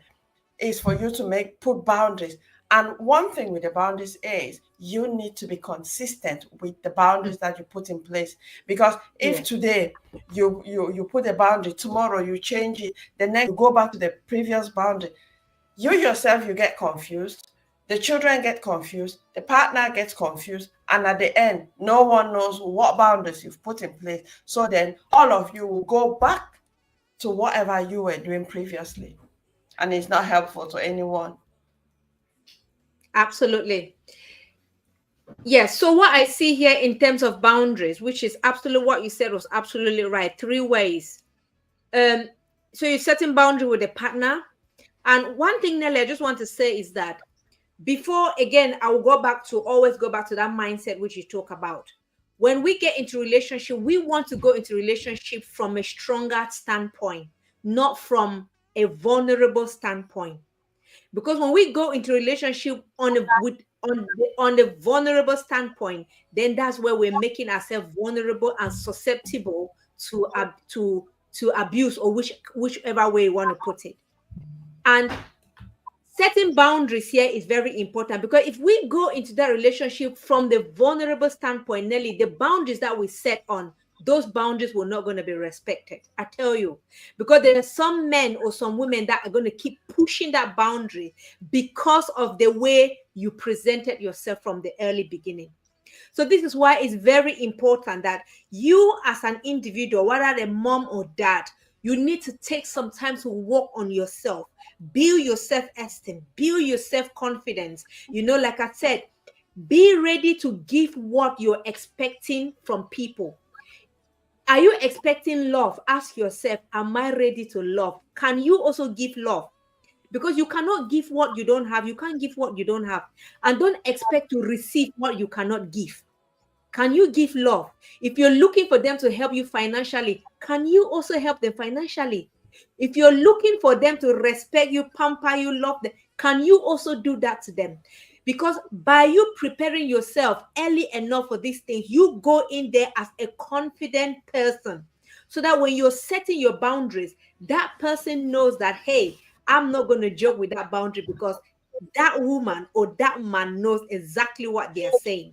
It's for you to put boundaries. And one thing with the boundaries is you need to be consistent with the boundaries that you put in place. Because if Yes. today you put a boundary, tomorrow you change it, the next you go back to the previous boundary, you yourself, you get confused, the children get confused, the partner gets confused, and at the end, no one knows what boundaries you've put in place. So then all of you will go back to whatever you were doing previously, and it's not helpful to anyone. Absolutely. Yes. So what I see here in terms of boundaries, which is absolutely what you said was absolutely right. Three ways. Um, so you're setting boundary with a partner. And one thing, Nelly, I just want to say is that before, again, I will always go back to that mindset which you talk about. When we get into relationship, we want to go into relationship from a stronger standpoint, not from a vulnerable standpoint. Because when we go into relationship on the vulnerable standpoint, then that's where we're making ourselves vulnerable and susceptible to abuse, or whichever way you want to put it. And setting boundaries here is very important, because if we go into that relationship from the vulnerable standpoint, Nelly, the boundaries that we set on, those boundaries were not going to be respected. I tell you, because there are some men or some women that are going to keep pushing that boundary because of the way you presented yourself from the early beginning. So this is why it's very important that you as an individual, whether the mom or dad, you need to take some time to work on yourself, build your self-esteem, build your self-confidence. Like I said, be ready to give what you're expecting from people. Are you expecting love? Ask yourself, am I ready to love? Can you also give love? Because you cannot give what you don't have. You can't give what you don't have. And don't expect to receive what you cannot give. Can you give love? If you're looking for them to help you financially, can you also help them financially? If you're looking for them to respect you, pamper you, love them, can you also do that to them? Because by you preparing yourself early enough for these things, you go in there as a confident person. So that when you're setting your boundaries, that person knows that, hey, I'm not going to joke with that boundary, because that woman or that man knows exactly what they are saying.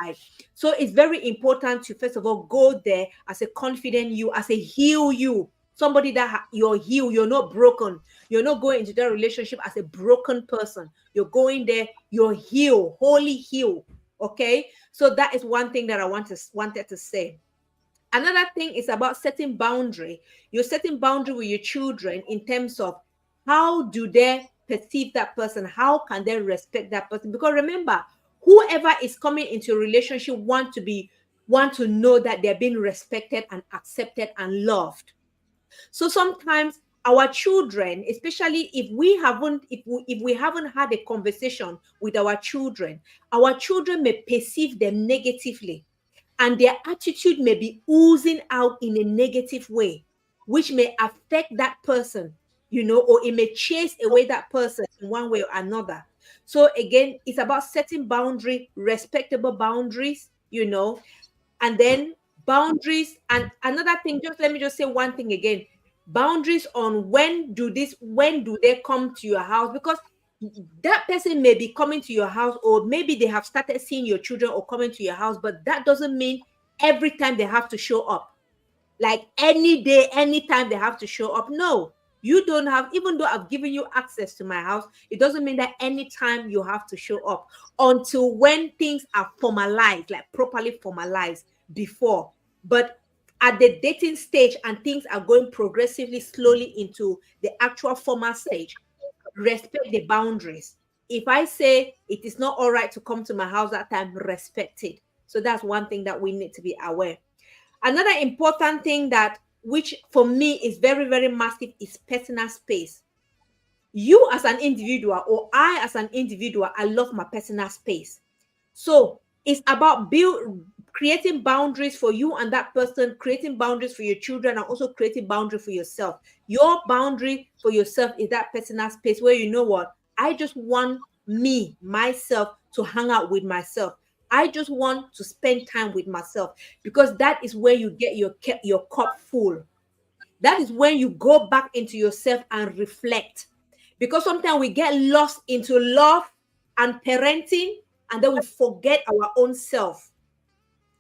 Right. So it's very important to first of all go there as a confident you, as a heal you, somebody that you're healed, you're not broken. You're not going into that relationship as a broken person. You're going there, you're healed, wholly healed. Okay. So that is one thing that I wanted to say. Another thing is about setting boundary. You're setting boundary with your children in terms of how do they perceive that person? How can they respect that person? Because remember, whoever is coming into a relationship want to know that they're being respected and accepted and loved. So sometimes our children, especially if we haven't had a conversation with our children may perceive them negatively, and their attitude may be oozing out in a negative way, which may affect that person, or it may chase away that person in one way or another. So again, it's about setting respectable boundaries, and then boundaries. And another thing, just let me just say one thing again: boundaries on when do they come to your house, because that person may be coming to your house, or maybe they have started seeing your children or coming to your house, but that doesn't mean every time they have to show up, like any day, anytime they have to show up. No, you don't have, even though I've given you access to my house, it doesn't mean that anytime you have to show up, until when things are formalized, like properly formalized before. But at the dating stage and things are going progressively slowly into the actual formal stage, respect the boundaries. If I say it is not all right to come to my house that time, respect it. So that's one thing that we need to be aware. Another important thing that, which for me is very, very massive, is personal space. You as an individual, or I as an individual, I love my personal space. So it's about creating boundaries for you and that person, creating boundaries for your children, and also creating boundary for yourself. Your boundary for yourself is that personal space where, you know what, I just want myself to hang out with myself. I just want to spend time with myself, because that is where you get your cup full. That is when you go back into yourself and reflect. Because sometimes we get lost into love and parenting, and then we forget our own self,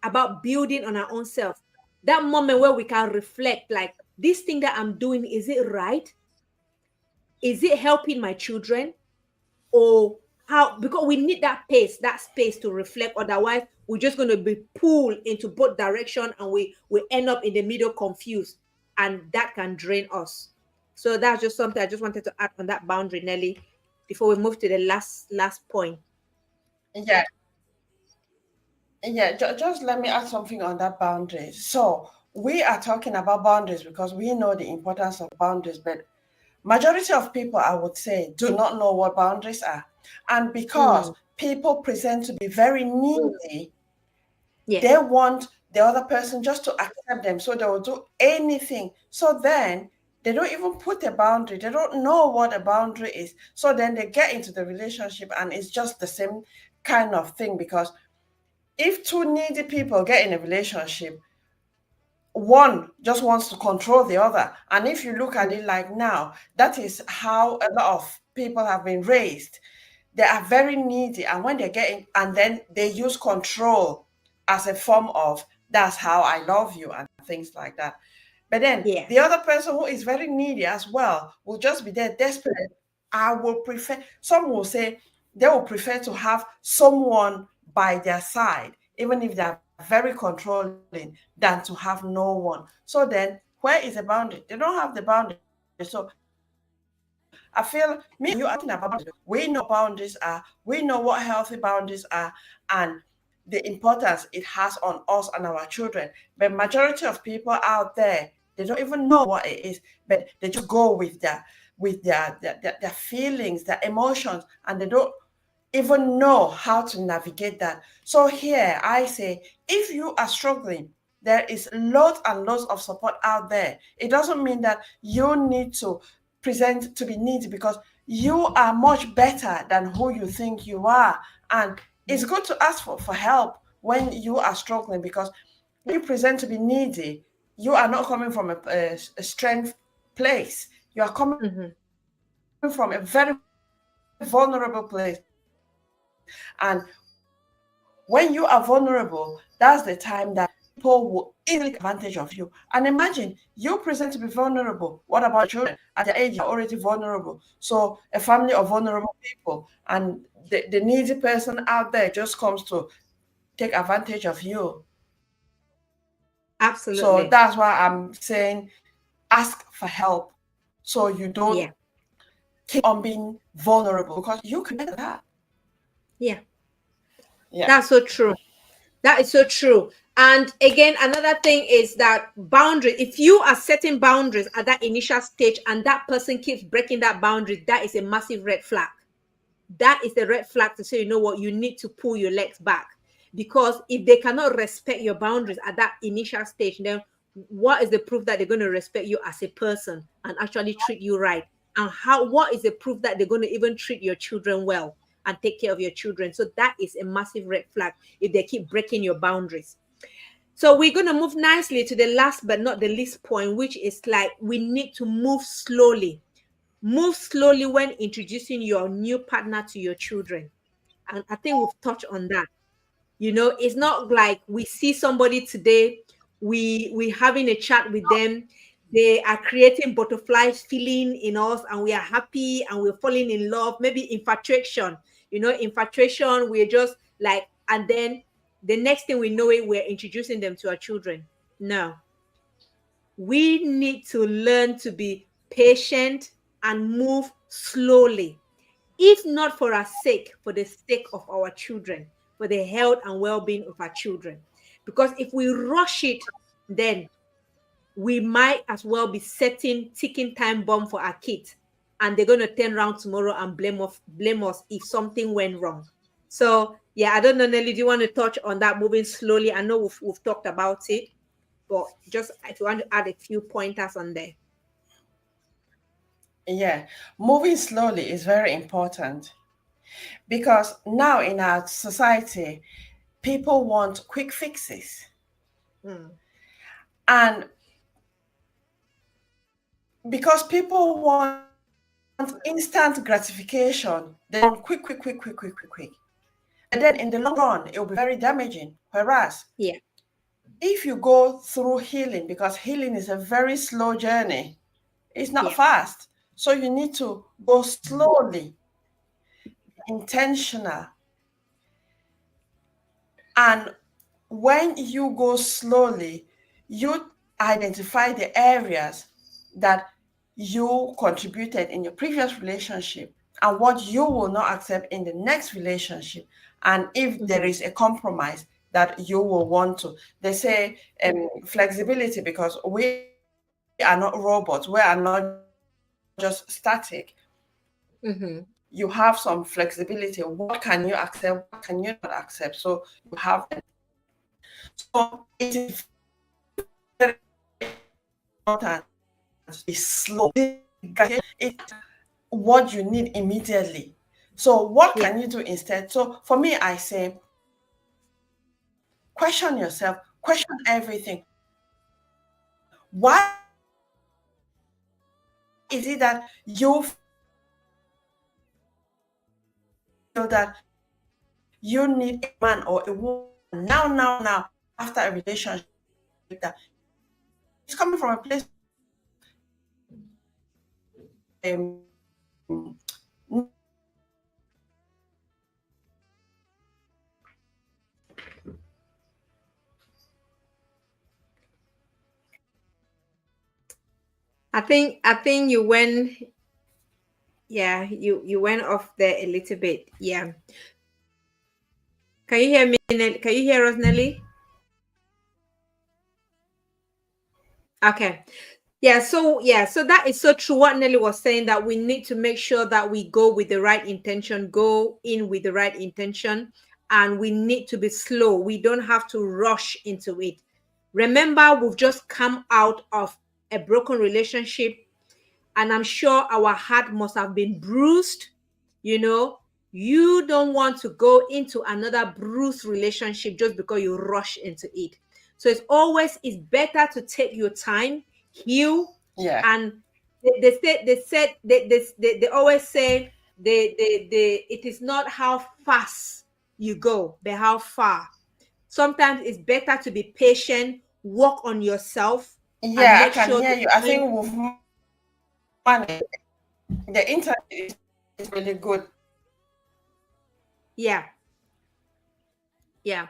about building on our own self. That moment where we can reflect, like, this thing that I'm doing, is it right? Is it helping my children? Or how? Because we need that space to reflect. Otherwise, we're just going to be pulled into both direction, and we end up in the middle confused, and that can drain us. So that's just something I just wanted to add on that boundary, Nelly, before we move to the last point. Yeah, yeah. Just let me add something on that boundaries. So we are talking about boundaries because we know the importance of boundaries, but majority of people, I would say, do not know what boundaries are. And because Mm, people present to be very mm, needy, yeah. they want the other person just to accept them. So they will do anything. So then they don't even put a boundary. They don't know what a boundary is. So then they get into the relationship and it's just the same kind of thing. Because if two needy people get in a relationship, one just wants to control the other. And if you look at Mm, it like now, that is how a lot of people have been raised. They are very needy, and when they get in, and then they use control as a form of that's how I love you and things like that. But then yeah. the other person who is very needy as well will just be there desperate. I will prefer, some will say they will prefer to have someone by their side, even if they are very controlling, than to have no one. So then, where is the boundary? They don't have the boundary. So I feel me and you are talking about boundaries. We know what boundaries are, we know what healthy boundaries are, and the importance it has on us and our children. But majority of people out there, they don't even know what it is, but they just go with their feelings, their emotions, and they don't even know how to navigate that. So here I say, if you are struggling, there is lots and lots of support out there. It doesn't mean that you need to present to be needy, because you are much better than who you think you are. And it's Mhm. good to ask for help when you are struggling, because when you present to be needy, you are not coming from a strength place. You are coming from a Mhm. very vulnerable place. And when you are vulnerable, that's the time that people will easily take advantage of you. And imagine you present to be vulnerable. What about your children? At their age, they are already vulnerable. So a family of vulnerable people, and the needy person out there just comes to take advantage of you. So that's why Absolutely. I'm saying ask for help, so you don't Yeah. keep on being vulnerable, because you can do better than that. Yeah. Yeah. That's so true. That is so true. And again, another thing is that boundary, if you are setting boundaries at that initial stage and that person keeps breaking that boundary, that is a massive red flag. That is a red flag to say, you know what, you need to pull your legs back. Because if they cannot respect your boundaries at that initial stage, then what is the proof that they're going to respect you as a person and actually treat you right? And what is the proof that they're going to even treat your children well and take care of your children? So that is a massive red flag if they keep breaking your boundaries. So we're going to move nicely to the last but not the least point, which is like we need to move slowly. Move slowly when introducing your new partner to your children. And I think we've touched on that. It's not like we see somebody today, we having a chat with them, they are creating butterflies feeling in us, and we are happy and we're falling in love, maybe infatuation. Infatuation, we're just like, and then the next thing we know it, we're introducing them to our children. No, we need to learn to be patient and move slowly, if not for our sake, for the sake of our children, for the health and well-being of our children. Because if we rush it, then we might as well be setting ticking time bomb for our kids, and they're going to turn around tomorrow and blame us if something went wrong. So yeah, I don't know, Nelly, do you want to touch on that, moving slowly? I know we've talked about it, but just if you want to add a few pointers on there. Yeah, moving slowly is very important, because now in our society, people want quick fixes. Mm. And because people want instant gratification, they want quick, quick, quick, quick, quick, quick, quick, quick. And then in the long run, it will be very damaging. Whereas Yeah. if you go through healing, because healing is a very slow journey, it's not Yeah. fast. So you need to go slowly, intentional. And when you go slowly, you identify the areas that you contributed in your previous relationship and what you will not accept in the next relationship. And if there Mhm. is a compromise that you will want to, they say flexibility, because we are not robots, we are not just static. You have some flexibility. What can you accept? What can you not accept? So you have them. So it is very important to be slow. It's what you need immediately. So what Yeah. can you do instead? So for me, I say question yourself, question everything. Why is it that you feel that you need a man or a woman now, now, now, after a relationship like that? It's coming from a place of I think you went, yeah, you went off there a little bit. Yeah. Can you hear me? Can you hear us, Nelly? Okay. Yeah, so that is so true what Nelly was saying, that we need to make sure that we go with the right intention, go in with the right intention, and we need to be slow. We don't have to rush into it. Remember, we've just come out of a broken relationship, and I'm sure our heart must have been bruised. You know, you don't want to go into another bruised relationship just because you rush into it. So it's better to take your time, heal, yeah, and they always say it is not how fast you go, but how far. Sometimes it's better to be patient, work on yourself, and yeah, I make can sure hear you you. I find. think we've managed. The internet is really good. Yeah, yeah.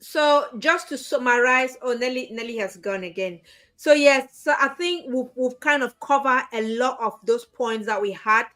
So just to summarize, oh, Nelly has gone again. So yes, so I think we've kind of covered a lot of those points that we had.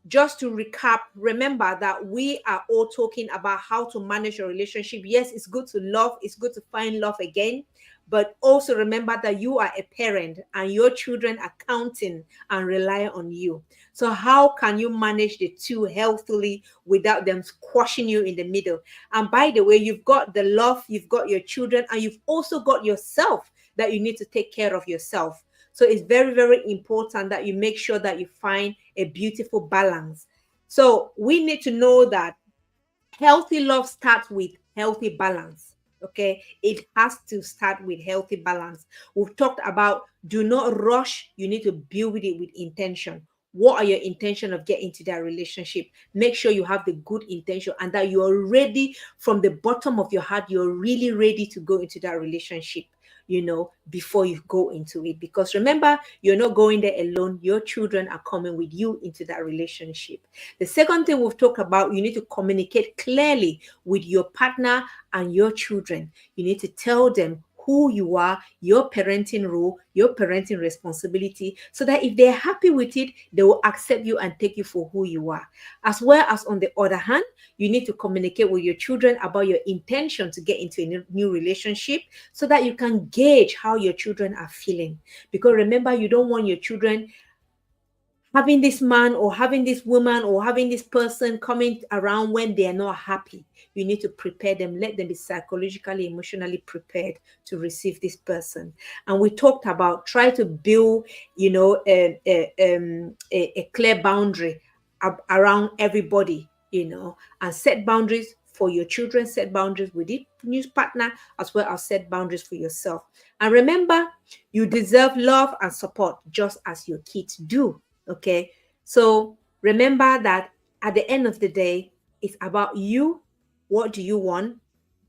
Just to recap, remember that we are all talking about how to manage your relationship. Yes, it's good to love, it's good to find love again, but also remember that you are a parent and your children are counting and rely on you. So how can you manage the two healthily without them squashing you in the middle? And by the way, you've got the love, you've got your children, and you've also got yourself, that you need to take care of yourself. So it's very, very important that you make sure that you find a beautiful balance. So we need to know that healthy love starts with healthy balance. Okay, it has to start with healthy balance. We've talked about do not rush, you need to build it with intention. What are your intention of getting to that relationship? Make sure you have the good intention and that you're ready from the bottom of your heart. You're really ready to go into that relationship, before you go into it. Because remember, you're not going there alone. Your children are coming with you into that relationship. The second thing we've talked about, you need to communicate clearly with your partner and your children. You need to tell them who you are, your parenting role, your parenting responsibility, so that if they're happy with it, they will accept you and take you for who you are. As well as, on the other hand, you need to communicate with your children about your intention to get into a new relationship, so that you can gauge how your children are feeling. Because remember, you don't want your children having this man or having this woman or having this person coming around when they are not happy. You need to prepare them, let them be psychologically, emotionally prepared to receive this person. And we talked about try to build, a clear boundary around everybody, and set boundaries for your children, set boundaries with your new partner, as well as set boundaries for yourself. And remember, you deserve love and support just as your kids do. Okay. So remember that at the end of the day, it's about you. What do you want?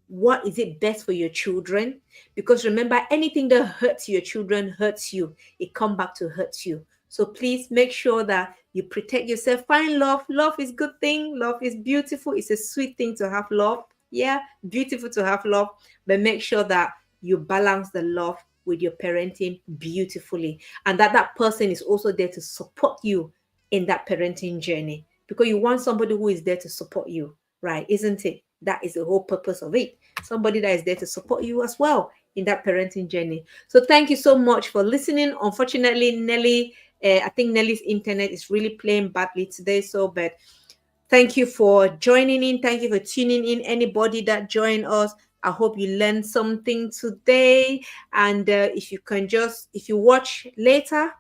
What is it best for your children? Because remember, anything that hurts your children hurts you. It comes back to hurt you. So please make sure that you protect yourself. Find love. Love is a good thing. Love is beautiful. It's a sweet thing to have love. Yeah, beautiful to have love. But make sure that you balance the love with your parenting beautifully, and that person is also there to support you in that parenting journey, because you want somebody who is there to support you, right? Isn't it? That is the whole purpose of it. Somebody that is there to support you as well in that parenting journey. So thank you so much for listening. Unfortunately, Nelly, I think Nelly's internet is really playing badly today. So, but thank you for joining in. Thank you for tuning in. Anybody that joined us, I hope you learned something today. And if you watch later,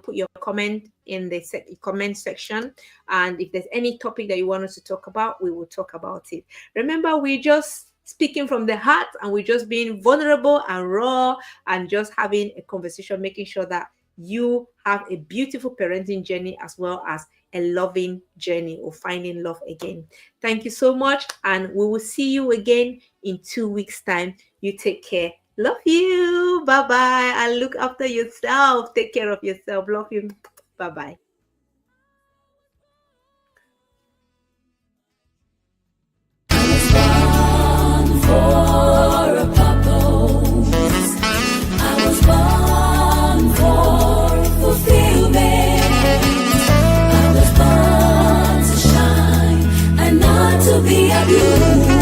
put your comment in the comment section. And if there's any topic that you want us to talk about, we will talk about it. Remember, we're just speaking from the heart, and we're just being vulnerable and raw, and just having a conversation, making sure that you have a beautiful parenting journey as well as a loving journey of finding love again. Thank you so much, and we will see you again in 2 weeks' time. You take care. Love you. Bye-bye. And look after yourself. Take care of yourself. Love you. Bye-bye. For a purpose, I was born for fulfillment. I was born to shine and not to be abused.